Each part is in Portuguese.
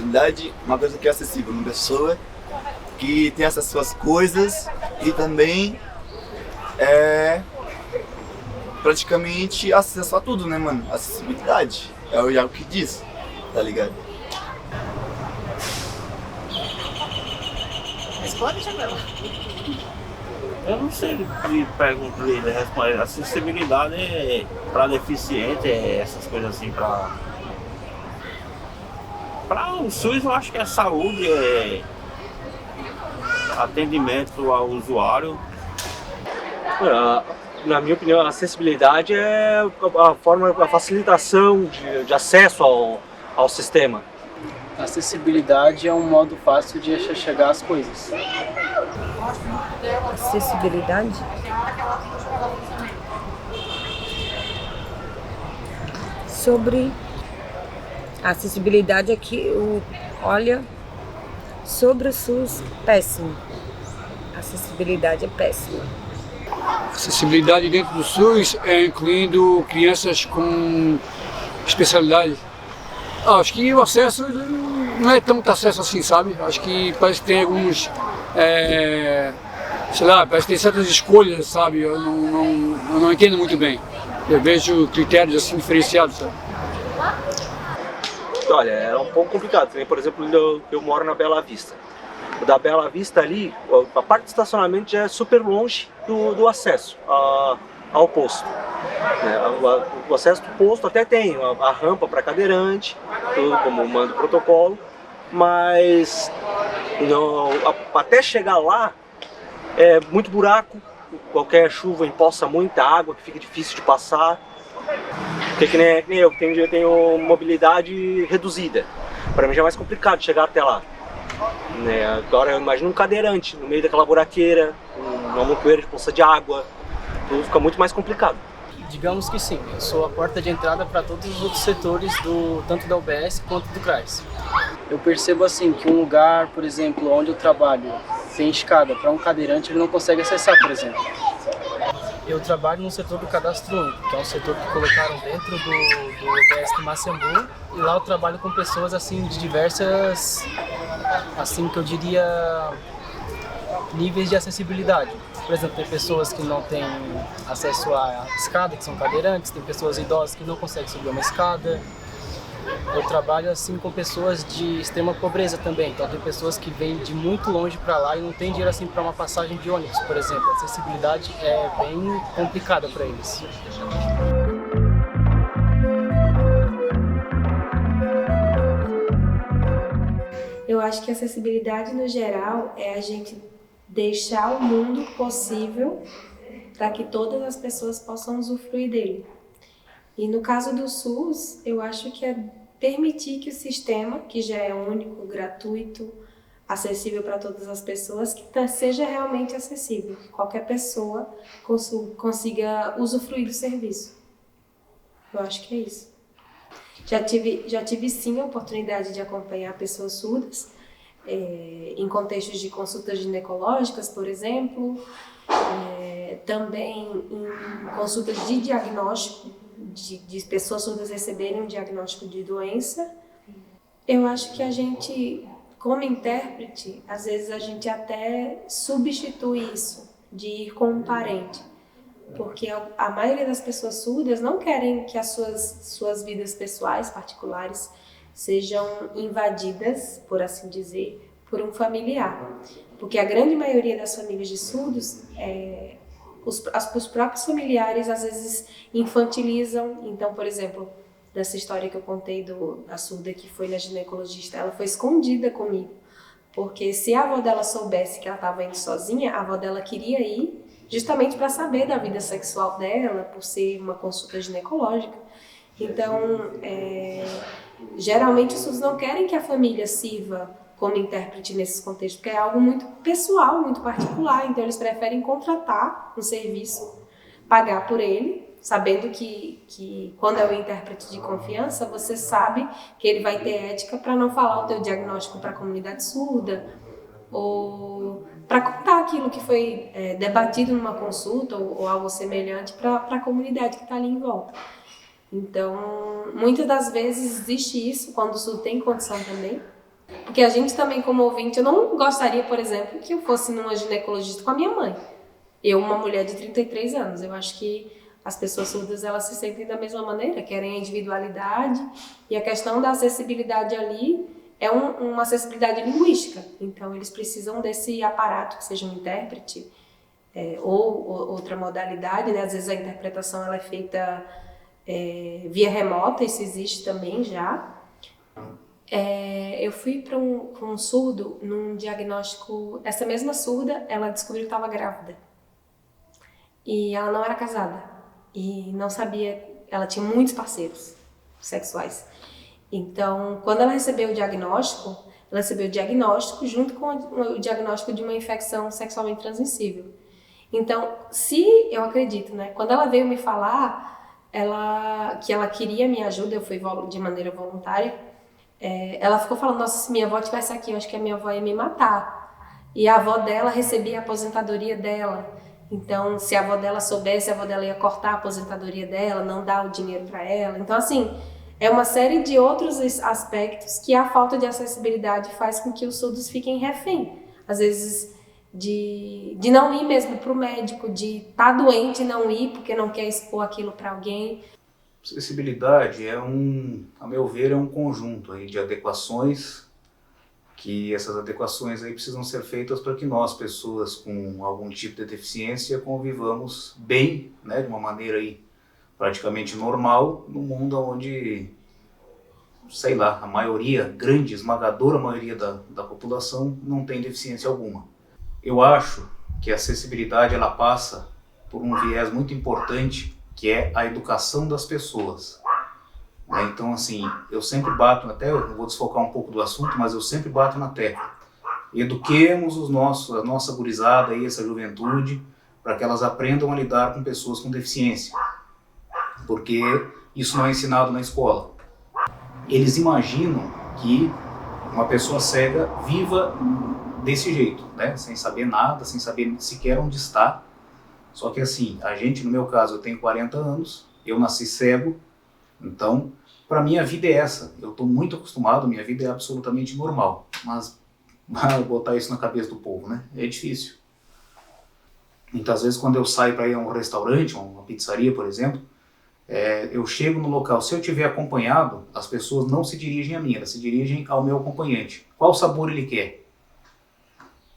acessibilidade, uma coisa que é acessível, uma pessoa que tem acesso às coisas e também praticamente acesso a tudo, né, mano? Acessibilidade é o que diz, tá ligado? Responde, Jamila. Eu não sei o que pergunto ele responde. Acessibilidade é para deficiente, essas coisas assim, para o SUS eu acho que é saúde, é atendimento ao usuário. Na minha opinião, a acessibilidade é a facilitação de acesso ao sistema. A acessibilidade é um modo fácil de chegar às coisas. Acessibilidade? Sobre a acessibilidade aqui, olha, sobre o SUS, péssimo. A acessibilidade é péssima. Acessibilidade dentro do SUS incluindo crianças com especialidade. Acho que o acesso não é tanto acesso assim, sabe? Acho que parece que tem alguns, sei lá, parece que tem certas escolhas, sabe? Eu não entendo muito bem. Eu vejo critérios assim diferenciados, sabe? Olha, é um pouco complicado. Por exemplo, eu moro na Bela Vista. O da Bela Vista ali, a parte do estacionamento já é super longe do acesso ao posto. O acesso do posto até tem a rampa para cadeirante, tudo como manda o protocolo, mas até chegar lá é muito buraco, qualquer chuva empoça muita água que fica difícil de passar. Porque que nem eu tenho mobilidade reduzida, para mim já é mais complicado chegar até lá. Agora eu imagino um cadeirante no meio daquela buraqueira, uma montoeira de poça de água, tudo fica muito mais complicado. Digamos que sim, eu sou a porta de entrada para todos os outros setores, tanto da UBS quanto do CRAS. Eu percebo assim que um lugar, por exemplo, onde eu trabalho, tem escada para um cadeirante, ele não consegue acessar, por exemplo. Eu trabalho no setor do cadastro único, que é um setor que colocaram dentro do UBS de Macembu, e lá eu trabalho com pessoas assim de diversas, assim que eu diria, níveis de acessibilidade. Por exemplo, tem pessoas que não têm acesso à escada, que são cadeirantes, tem pessoas idosas que não conseguem subir uma escada. Eu trabalho assim com pessoas de extrema pobreza também, então tem pessoas que vêm de muito longe para lá e não tem dinheiro assim para uma passagem de ônibus, por exemplo. A acessibilidade é bem complicada para eles. Eu acho que a acessibilidade no geral é a gente deixar o mundo possível para que todas as pessoas possam usufruir dele. E no caso do SUS, eu acho que é permitir que o sistema, que já é único, gratuito, acessível para todas as pessoas, que seja realmente acessível. Qualquer pessoa consiga usufruir do serviço. Eu acho que é isso. Já tive sim a oportunidade de acompanhar pessoas surdas, em contextos de consultas ginecológicas, por exemplo, também em consultas de diagnóstico, de pessoas surdas receberem um diagnóstico de doença. Eu acho que a gente, como intérprete, às vezes a gente até substitui isso, de ir com um parente. Porque a maioria das pessoas surdas não querem que as suas vidas pessoais, particulares, sejam invadidas, por assim dizer, por um familiar. Porque a grande maioria das famílias de surdos, os próprios familiares às vezes infantilizam. Então, por exemplo, nessa história que eu contei da surda que foi na ginecologista, ela foi escondida comigo. Porque se a avó dela soubesse que ela estava indo sozinha, a avó dela queria ir justamente para saber da vida sexual dela, por ser uma consulta ginecológica. Então, geralmente os surdos não querem que a família sirva como intérprete nesses contextos, porque é algo muito pessoal, muito particular. Então eles preferem contratar um serviço, pagar por ele, sabendo que quando é o intérprete de confiança, você sabe que ele vai ter ética para não falar o teu diagnóstico para a comunidade surda, ou para contar aquilo que foi debatido numa consulta ou algo semelhante para a comunidade que está ali em volta. Então, muitas das vezes existe isso, quando o surdo tem condição também, Porque a gente também, como ouvinte, eu não gostaria, por exemplo, que eu fosse numa ginecologista com a minha mãe. Eu, uma mulher de 33 anos, eu acho que as pessoas surdas, elas se sentem da mesma maneira, querem a individualidade, e a questão da acessibilidade ali é uma acessibilidade linguística. Então, eles precisam desse aparato, que seja um intérprete, ou outra modalidade, né? Às vezes a interpretação ela é feita via remota, isso existe também já. Eu fui para um surdo num diagnóstico. Essa mesma surda, ela descobriu que estava grávida. E ela não era casada. E não sabia. Ela tinha muitos parceiros sexuais. Então, quando ela recebeu o diagnóstico, junto com o diagnóstico de uma infecção sexualmente transmissível. Então, eu acredito, né? Quando ela veio me falar que ela queria minha ajuda, eu fui de maneira voluntária. Ela ficou falando, nossa, se minha avó estivesse aqui, eu acho que a minha avó ia me matar. E a avó dela recebia a aposentadoria dela. Então, se a avó dela soubesse, a avó dela ia cortar a aposentadoria dela, não dar o dinheiro para ela. Então, assim, é uma série de outros aspectos que a falta de acessibilidade faz com que os surdos fiquem refém. Às vezes, de não ir mesmo para o médico, de estar doente e não ir porque não quer expor aquilo para alguém. Acessibilidade a meu ver, é um conjunto aí de adequações, que essas adequações aí precisam ser feitas para que nós, pessoas com algum tipo de deficiência, convivamos bem, né, de uma maneira aí praticamente normal, no mundo onde, sei lá, a maioria, grande, esmagadora maioria da população não tem deficiência alguma. Eu acho que a acessibilidade ela passa por um viés muito importante, que é a educação das pessoas. Então, assim, eu sempre bato, até eu vou desfocar um pouco do assunto, mas eu sempre bato na tecla. Eduquemos a nossa gurizada aí, essa juventude, para que elas aprendam a lidar com pessoas com deficiência. Porque isso não é ensinado na escola. Eles imaginam que uma pessoa cega viva desse jeito, né? Sem saber nada, sem saber sequer onde está. Só que assim, no meu caso, eu tenho 40 anos, eu nasci cego, então, para mim a vida é essa. Eu estou muito acostumado, minha vida é absolutamente normal. Mas botar isso na cabeça do povo, né? É difícil. Muitas vezes quando eu saio para ir a um restaurante, uma pizzaria, por exemplo, eu chego no local, se eu tiver acompanhado, as pessoas não se dirigem a mim, elas se dirigem ao meu acompanhante. Qual sabor ele quer?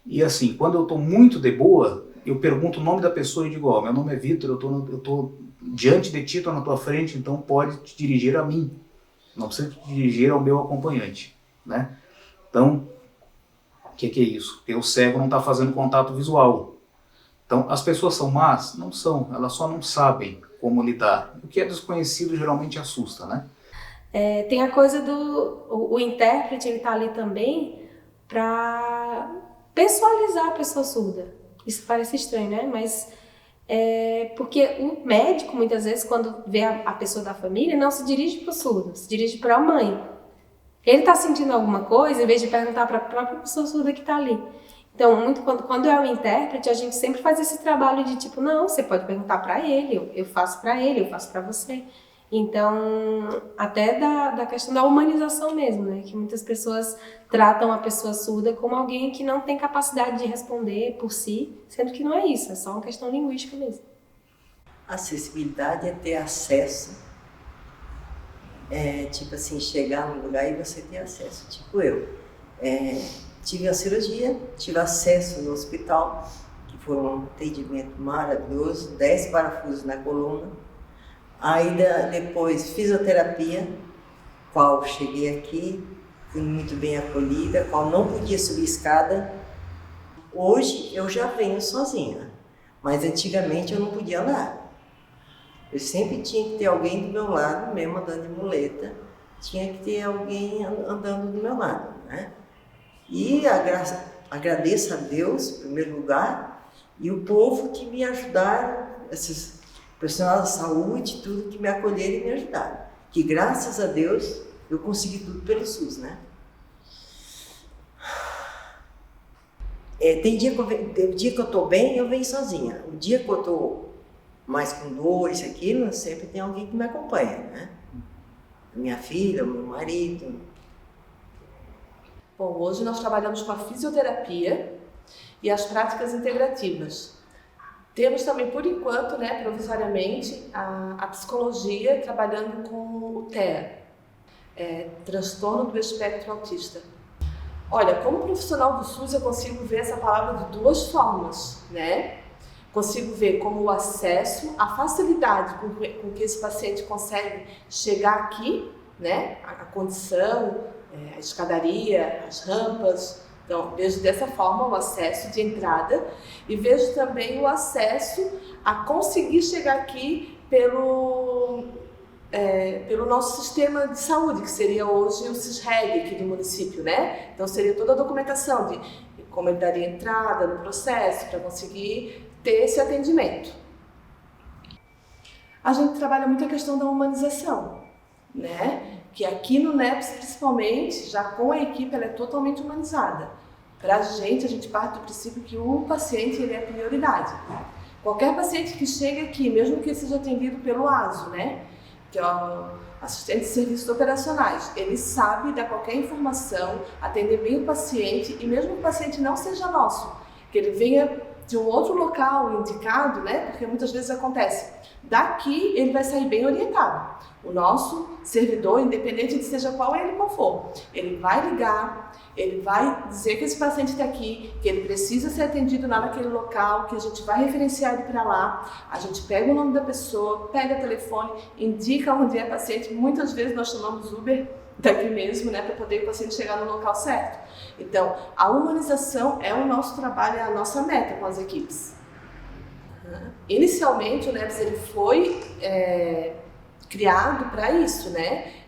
E assim, quando eu estou muito de boa, eu pergunto o nome da pessoa e digo, meu nome é Vitor, eu estou diante de ti, estou na tua frente, então pode te dirigir a mim. Não precisa te dirigir ao meu acompanhante, né? Então, o que é isso? Porque o cego não está fazendo contato visual. Então, as pessoas são más? Não são, elas só não sabem como lidar. O que é desconhecido geralmente assusta, né? Tem a coisa o intérprete, ele está ali também para pessoalizar a pessoa surda. Isso parece estranho, né? Mas porque o médico, muitas vezes, quando vê a pessoa da família, não se dirige para o surdo, se dirige para a mãe. Ele está sentindo alguma coisa, em vez de perguntar para a própria pessoa surda que está ali. Então, quando é o intérprete, a gente sempre faz esse trabalho de tipo, não, você pode perguntar para ele, eu faço para ele, eu faço para você. Então, até da questão da humanização mesmo, né? Que muitas pessoas tratam a pessoa surda como alguém que não tem capacidade de responder por si, sendo que não é isso, é só uma questão linguística mesmo. Acessibilidade é ter acesso, tipo assim, chegar num lugar e você ter acesso. Tipo eu, tive a cirurgia, tive acesso no hospital, que foi um atendimento maravilhoso, 10 parafusos na coluna. Aí depois fisioterapia, qual cheguei aqui, fui muito bem acolhida, qual não podia subir escada. Hoje eu já venho sozinha, mas antigamente eu não podia andar. Eu sempre tinha que ter alguém do meu lado, mesmo andando de muleta, tinha que ter alguém andando do meu lado, né? E agradeço a Deus, em primeiro lugar, e o povo que me ajudaram, esses profissionais da saúde, tudo que me acolheram e me ajudaram. Que graças a Deus eu consegui tudo pelo SUS, né? Tem dia que eu tô bem, eu venho sozinha. O dia que eu tô mais com dor, isso, aquilo, sempre tem alguém que me acompanha, né? Minha filha, meu marido. Bom, hoje nós trabalhamos com a fisioterapia e as práticas integrativas. Temos também, por enquanto, provisoriamente, a psicologia trabalhando com o TEA, transtorno do espectro autista. Olha, como profissional do SUS eu consigo ver essa palavra de duas formas, Consigo ver como o acesso, a facilidade com que esse paciente consegue chegar aqui, a condição, a escadaria, as rampas. Então, vejo dessa forma o acesso de entrada e vejo também o acesso a conseguir chegar aqui pelo nosso sistema de saúde, que seria hoje o SISREG aqui do município, Então, seria toda a documentação de como ele daria entrada no processo para conseguir ter esse atendimento. A gente trabalha muito a questão da humanização, Que aqui no NEPS, principalmente, já com a equipe, ela é totalmente humanizada. Para a gente parte do princípio que o paciente ele é prioridade. Qualquer paciente que chegue aqui, mesmo que seja atendido pelo ASO, que é o assistente de serviços operacionais, ele sabe dar qualquer informação, atender bem o paciente, e mesmo que o paciente não seja nosso, que ele venha de um outro local indicado, porque muitas vezes acontece, daqui ele vai sair bem orientado. O nosso servidor, independente de seja qual ele qual for, ele vai ligar, ele vai dizer que esse paciente está aqui, que ele precisa ser atendido lá naquele local, que a gente vai referenciar ele para lá, a gente pega o nome da pessoa, pega o telefone, indica onde é o paciente. Muitas vezes nós chamamos Uber daqui mesmo, para poder o paciente chegar no local certo. Então, a humanização é o nosso trabalho, é a nossa meta com as equipes. Inicialmente, o NEPS ele foi criado para isso,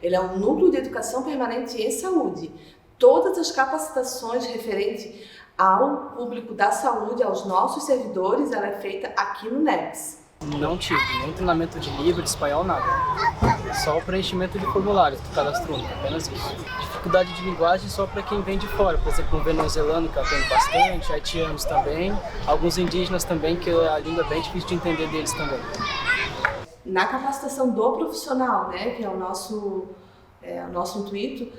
Ele é um núcleo de educação permanente em saúde. Todas as capacitações referentes ao público da saúde, aos nossos servidores, ela é feita aqui no NEPS. Não tive nem treinamento de livro, de espanhol, nada. Só o preenchimento de formulários do cadastro único, apenas isso. Dificuldade de linguagem só para quem vem de fora, por exemplo, um venezuelano que eu atendo bastante, haitianos também, alguns indígenas também, que a língua é bem difícil de entender deles também. Na capacitação do profissional, que é o nosso intuito,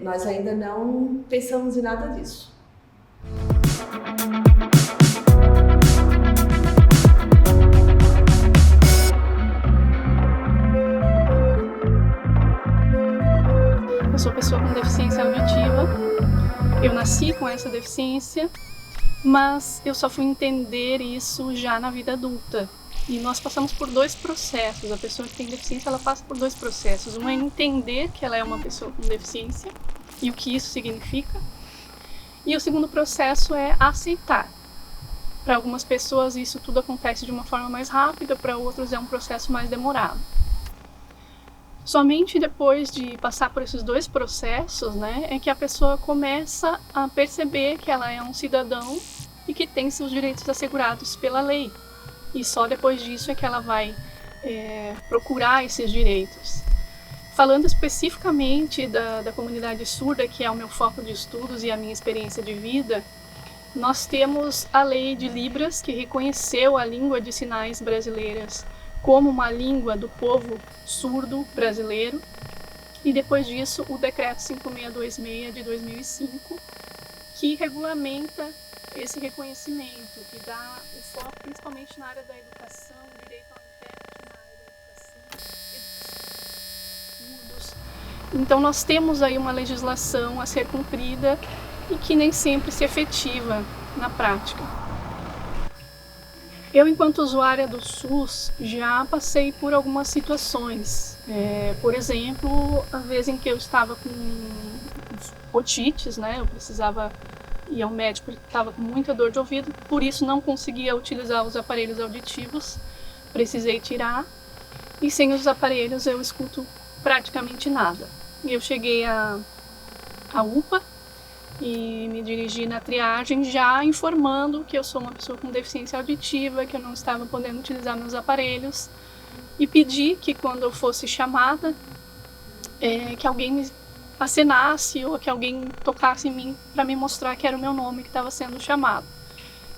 nós ainda não pensamos em nada disso. Eu sou pessoa com deficiência auditiva, eu nasci com essa deficiência, mas eu só fui entender isso já na vida adulta. E nós passamos por dois processos. A pessoa que tem deficiência, ela passa por dois processos. Um é entender que ela é uma pessoa com deficiência e o que isso significa. E o segundo processo é aceitar. Para algumas pessoas isso tudo acontece de uma forma mais rápida, para outros é um processo mais demorado. Somente depois de passar por esses dois processos, é que a pessoa começa a perceber que ela é um cidadão e que tem seus direitos assegurados pela lei. E só depois disso é que ela vai procurar esses direitos. Falando especificamente da comunidade surda, que é o meu foco de estudos e a minha experiência de vida, nós temos a Lei de Libras, que reconheceu a língua de sinais brasileiras como uma língua do povo surdo brasileiro. E depois disso, o Decreto 5626 de 2005, que regulamenta esse reconhecimento, que dá o foco principalmente na área da educação, direito ao intérprete na área da educação para surdos. Então nós temos aí uma legislação a ser cumprida e que nem sempre se efetiva na prática. Eu, enquanto usuária do SUS, já passei por algumas situações. Por exemplo, a vez em que eu estava com otites, eu precisava ir ao médico porque estava com muita dor de ouvido, por isso não conseguia utilizar os aparelhos auditivos, precisei tirar, e sem os aparelhos eu escuto praticamente nada. Eu cheguei à UPA e me dirigi na triagem já informando que eu sou uma pessoa com deficiência auditiva, que eu não estava podendo utilizar meus aparelhos, e pedi que quando eu fosse chamada, que alguém me acenasse ou que alguém tocasse em mim para me mostrar que era o meu nome que estava sendo chamado.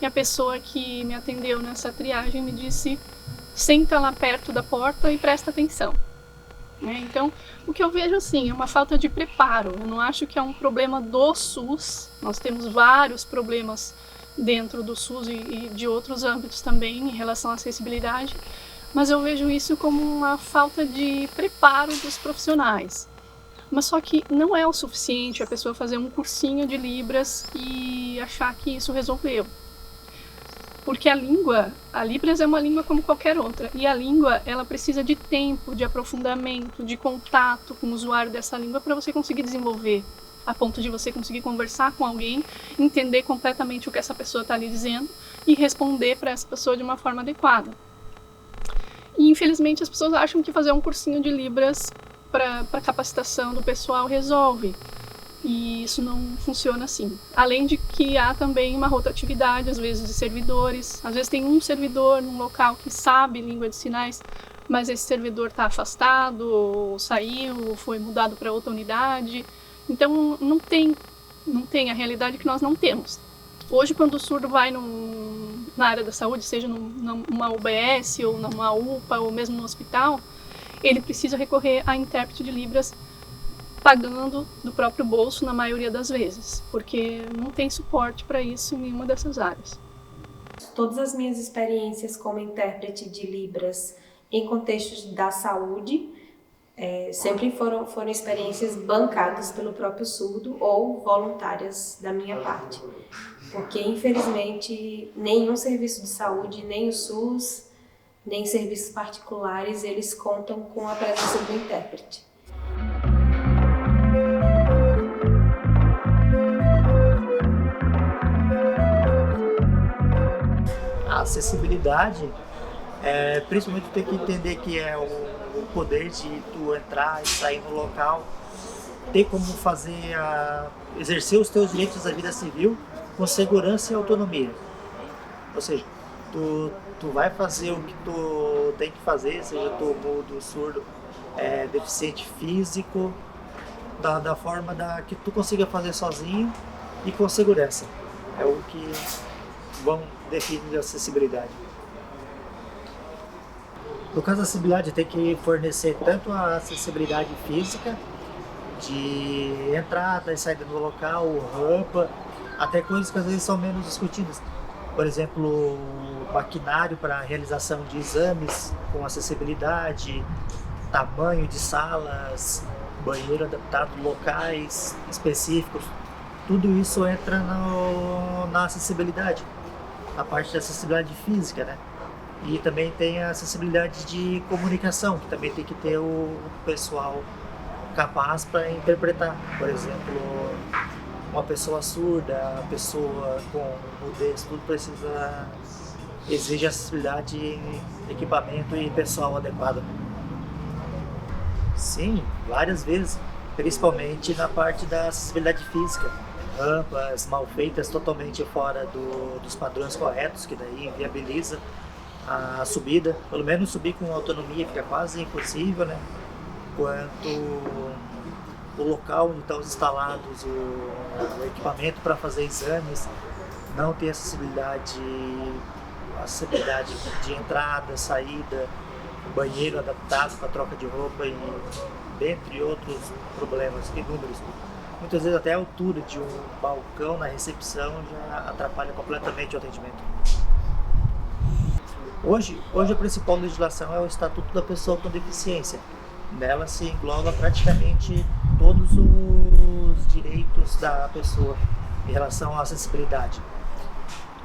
E a pessoa que me atendeu nessa triagem me disse: senta lá perto da porta e presta atenção. né? Então, o que eu vejo assim é uma falta de preparo. Eu não acho que é um problema do SUS. Nós temos vários problemas dentro do SUS e de outros âmbitos também em relação à acessibilidade, mas eu vejo isso como uma falta de preparo dos profissionais. Mas só que não é o suficiente a pessoa fazer um cursinho de Libras e achar que isso resolveu. Porque a Libras é uma língua como qualquer outra, e a língua, ela precisa de tempo, de aprofundamento, de contato com o usuário dessa língua para você conseguir desenvolver, a ponto de você conseguir conversar com alguém, entender completamente o que essa pessoa está lhe dizendo e responder para essa pessoa de uma forma adequada. E infelizmente as pessoas acham que fazer um cursinho de Libras para capacitação do pessoal resolve. E isso não funciona assim. Além de que há também uma rotatividade, às vezes, de servidores. Às vezes tem um servidor num local que sabe língua de sinais, mas esse servidor está afastado, ou saiu, ou foi mudado para outra unidade. Então não tem a realidade que nós não temos. Hoje, quando o surdo vai na área da saúde, seja numa UBS, ou numa UPA, ou mesmo no hospital, ele precisa recorrer a intérprete de Libras pagando do próprio bolso na maioria das vezes, porque não tem suporte para isso em nenhuma dessas áreas. Todas as minhas experiências como intérprete de Libras em contextos da saúde sempre foram experiências bancadas pelo próprio surdo ou voluntárias da minha parte, porque infelizmente nenhum serviço de saúde, nem o SUS, nem serviços particulares, eles contam com a presença do intérprete. A acessibilidade, principalmente tem que entender que é o poder de tu entrar e sair no local, ter como exercer os teus direitos da vida civil com segurança e autonomia. Ou seja, tu vai fazer o que tu tem que fazer, seja tu mudo, surdo, deficiente físico, da forma que tu consiga fazer sozinho e com segurança. É o que vão definir a acessibilidade. No caso da acessibilidade, tem que fornecer tanto a acessibilidade física, de entrada e saída do local, rampa, até coisas que às vezes são menos discutidas. Por exemplo, maquinário para realização de exames com acessibilidade, tamanho de salas, banheiro adaptado, locais específicos. Tudo isso entra na acessibilidade, a parte da acessibilidade física, né? E também tem a acessibilidade de comunicação, que também tem que ter o pessoal capaz para interpretar. Por exemplo, uma pessoa surda, a pessoa com mudez, tudo exige acessibilidade em equipamento e pessoal adequado. Sim, várias vezes, principalmente na parte da acessibilidade física. Rampas mal feitas, totalmente fora dos padrões corretos, que daí inviabiliza a subida. Pelo menos subir com autonomia fica quase impossível, né? Quanto o local onde estão instalados o equipamento para fazer exames não tem acessibilidade de entrada, saída, banheiro adaptado para troca de roupa e dentre outros problemas inúmeros. Muitas vezes até a altura de um balcão na recepção já atrapalha completamente o atendimento. Hoje a principal legislação é o Estatuto da Pessoa com Deficiência. Nela se engloba praticamente todos os direitos da pessoa em relação à acessibilidade.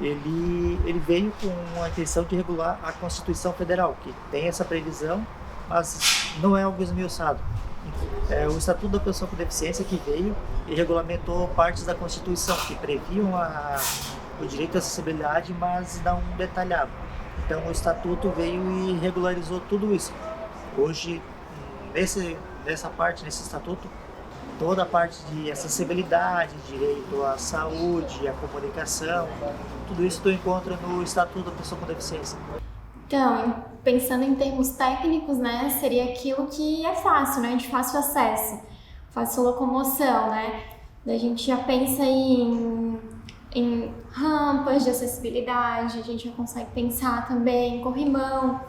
Ele veio com a intenção de regular a Constituição Federal, que tem essa previsão, mas não é algo esmiuçado. É o Estatuto da Pessoa com Deficiência que veio e regulamentou partes da Constituição que previam o direito à acessibilidade, mas não detalhava. Então o Estatuto veio e regularizou tudo isso. Hoje, nesse Estatuto, toda a parte de acessibilidade, direito à saúde, à comunicação, tudo isso tu encontra no Estatuto da Pessoa com Deficiência. Então, pensando em termos técnicos, né, seria aquilo que é fácil, né, de fácil acesso, fácil locomoção, né? A gente já pensa em rampas de acessibilidade, a gente já consegue pensar também em corrimão,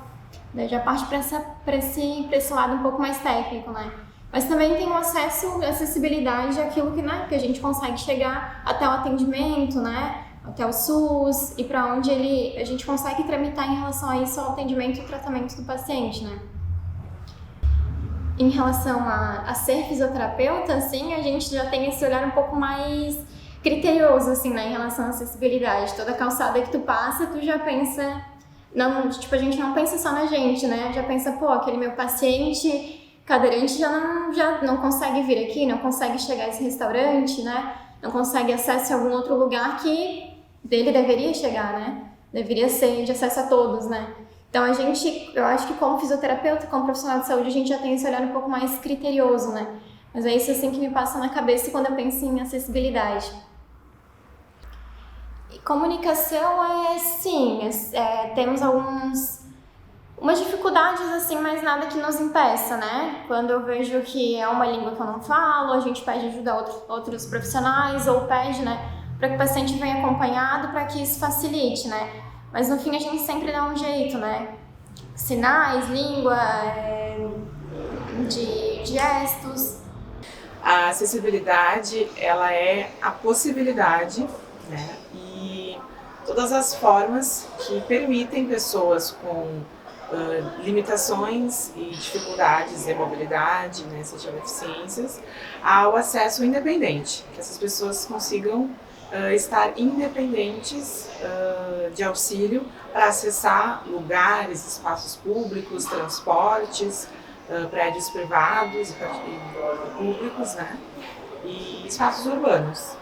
Daí já parte para esse lado um pouco mais técnico, né? Mas também tem um acesso, acessibilidade àquilo que, né, que a gente consegue chegar até o atendimento, né? Até o SUS e para onde a gente consegue tramitar em relação a isso, ao atendimento e tratamento do paciente, né? Em relação a ser fisioterapeuta, assim, a gente já tem esse olhar um pouco mais criterioso, assim, né, em relação à acessibilidade. Toda calçada que tu passa, tu já pensa... Não, tipo, a gente não pensa só na gente, né? Já pensa, pô, aquele meu paciente cadeirante já não consegue vir aqui, não consegue chegar a esse restaurante, né? Não consegue acesso a algum outro lugar que dele deveria chegar, né? Deveria ser de acesso a todos, né? Então eu acho que como fisioterapeuta, como profissional de saúde, a gente já tem esse olhar um pouco mais criterioso, né? Mas é isso assim que me passa na cabeça quando eu penso em acessibilidade. E comunicação sim, temos umas dificuldades assim, mas nada que nos impeça, né? Quando eu vejo que é uma língua que eu não falo, a gente pede ajuda a outros profissionais ou pede, né, para que o paciente venha acompanhado para que isso facilite, né? Mas no fim a gente sempre dá um jeito, né? Sinais, língua, de gestos. A acessibilidade, ela é a possibilidade, né? E todas as formas que permitem pessoas com limitações e dificuldades de mobilidade, né, seja deficiências, ao acesso independente, que essas pessoas consigam estar independentes de auxílio para acessar lugares, espaços públicos, transportes, prédios privados e públicos, né, e espaços urbanos.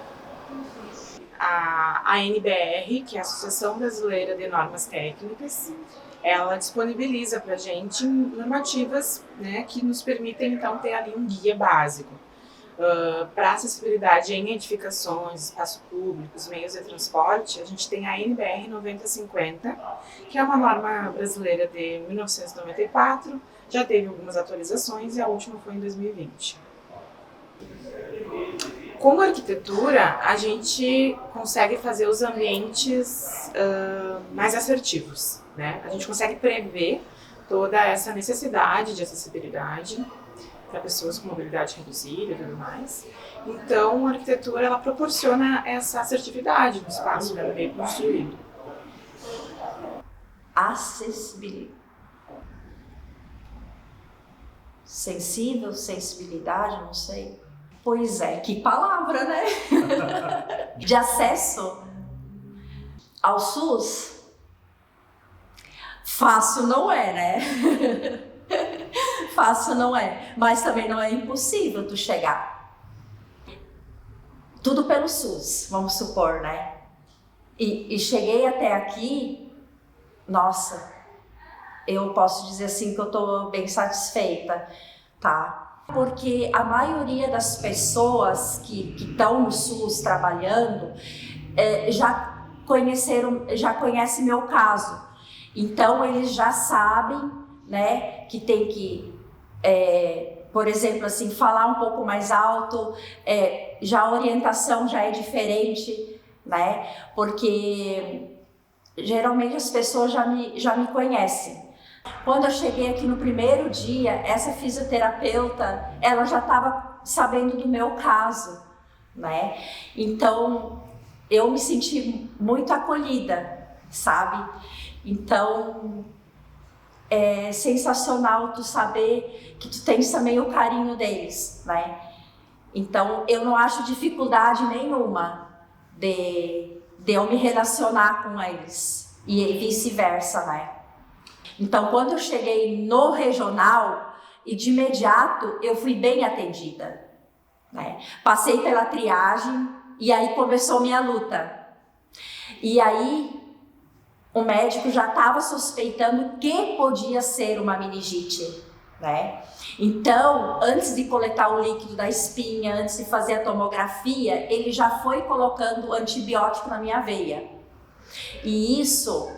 A ANBR, que é a Associação Brasileira de Normas Técnicas, ela disponibiliza para a gente normativas, né, que nos permitem então ter ali um guia básico. Para acessibilidade em edificações, espaços públicos, meios de transporte, a gente tem a NBR 9050, que é uma norma brasileira de 1994, já teve algumas atualizações e a última foi em 2020. Com a arquitetura, a gente consegue fazer os ambientes mais assertivos, né? A gente consegue prever toda essa necessidade de acessibilidade para pessoas com mobilidade reduzida e tudo mais. Então, a arquitetura ela proporciona essa assertividade no espaço, né, no meio construído. Acessibilidade. Sensível, sensibilidade, não sei. Pois é, que palavra, né? De acesso ao SUS. Fácil não é, né? Fácil não é, mas também não é impossível tu chegar. Tudo pelo SUS, vamos supor, né? E cheguei até aqui, nossa, eu posso dizer assim que eu tô bem satisfeita, tá? Porque a maioria das pessoas que estão no SUS trabalhando já conhecem meu caso. Então eles já sabem, né, que tem que, por exemplo, assim, falar um pouco mais alto, já a orientação já é diferente, né, porque geralmente as pessoas já me conhecem. Quando eu cheguei aqui no primeiro dia, essa fisioterapeuta, ela já estava sabendo do meu caso, né, então eu me senti muito acolhida, sabe, então é sensacional tu saber que tu tens também o carinho deles, né? Então eu não acho dificuldade nenhuma de eu me relacionar com eles e vice-versa, né? Então quando eu cheguei no regional e de imediato eu fui bem atendida, né? Passei pela triagem e aí começou minha luta. E aí o médico já estava suspeitando que podia ser uma meningite, né? Então, antes de coletar o líquido da espinha, antes de fazer a tomografia, ele já foi colocando antibiótico na minha veia. E isso,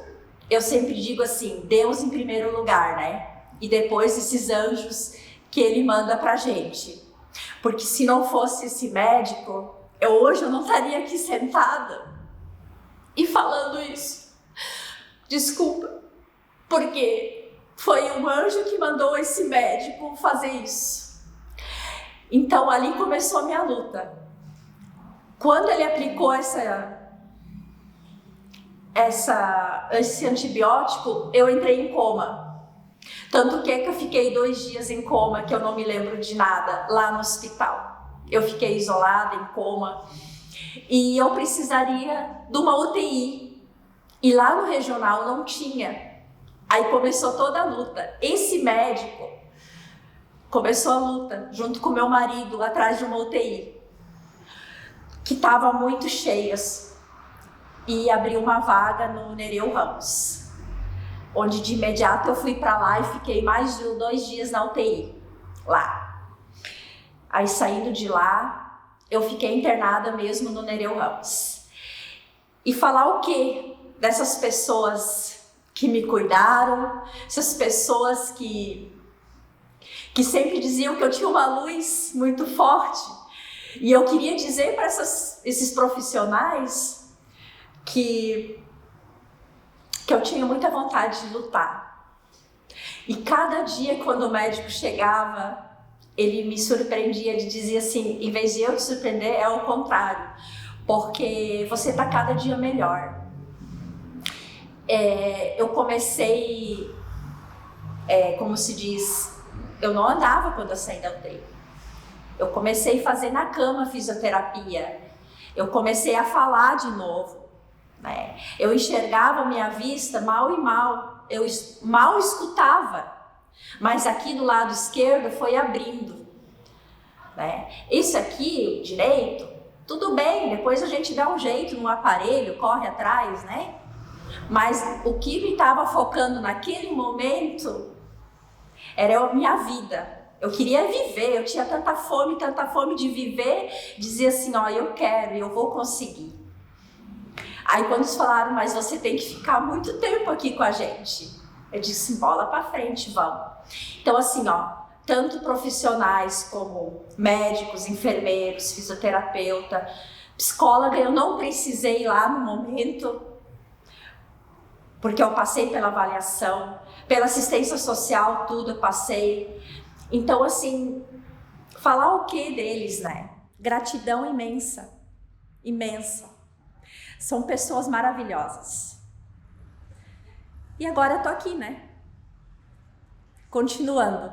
eu sempre digo assim, Deus em primeiro lugar, né? E depois esses anjos que ele manda pra gente. Porque se não fosse esse médico, hoje eu não estaria aqui sentada e falando isso. Desculpa, porque foi um anjo que mandou esse médico fazer isso. Então ali começou a minha luta. Quando ele aplicou esse antibiótico, eu entrei em coma. Tanto que eu fiquei 2 dias em coma, que eu não me lembro de nada, lá no hospital. Eu fiquei isolada, em coma. E eu precisaria de uma UTI. E lá no regional não tinha. Aí começou toda a luta. Esse médico começou a luta, junto com meu marido, atrás de uma UTI. Que estava muito cheias. E abriu uma vaga no Nereu Ramos. Onde de imediato eu fui para lá e fiquei mais de 2 dias na UTI. Lá. Aí saindo de lá, eu fiquei internada mesmo no Nereu Ramos. E falar o quê dessas pessoas que me cuidaram, essas pessoas que sempre diziam que eu tinha uma luz muito forte. E eu queria dizer para esses profissionais que eu tinha muita vontade de lutar. E cada dia, quando o médico chegava, ele me surpreendia, ele dizia assim, em vez de eu te surpreender, é o contrário, porque você está cada dia melhor. Eu comecei, como se diz, eu não andava quando eu saí da UTI. Eu comecei a fazer na cama fisioterapia. Eu comecei a falar de novo. Né? Eu enxergava a minha vista mal e mal. Eu mal escutava. Mas aqui do lado esquerdo foi abrindo. Né? Esse aqui, o direito, tudo bem. Depois a gente dá um jeito no aparelho, corre atrás, né? Mas o que me estava focando naquele momento era a minha vida. Eu queria viver, eu tinha tanta fome de viver, dizia assim, ó, eu quero e eu vou conseguir. Aí quando eles falaram, mas você tem que ficar muito tempo aqui com a gente. Eu disse, bola pra frente, vamos. Então assim, ó, tanto profissionais como médicos, enfermeiros, fisioterapeuta, psicóloga, eu não precisei ir lá no momento, porque eu passei pela avaliação, pela assistência social, tudo eu passei. Então, assim, falar o que deles, né? Gratidão imensa, imensa. São pessoas maravilhosas. E agora eu tô aqui, né? Continuando.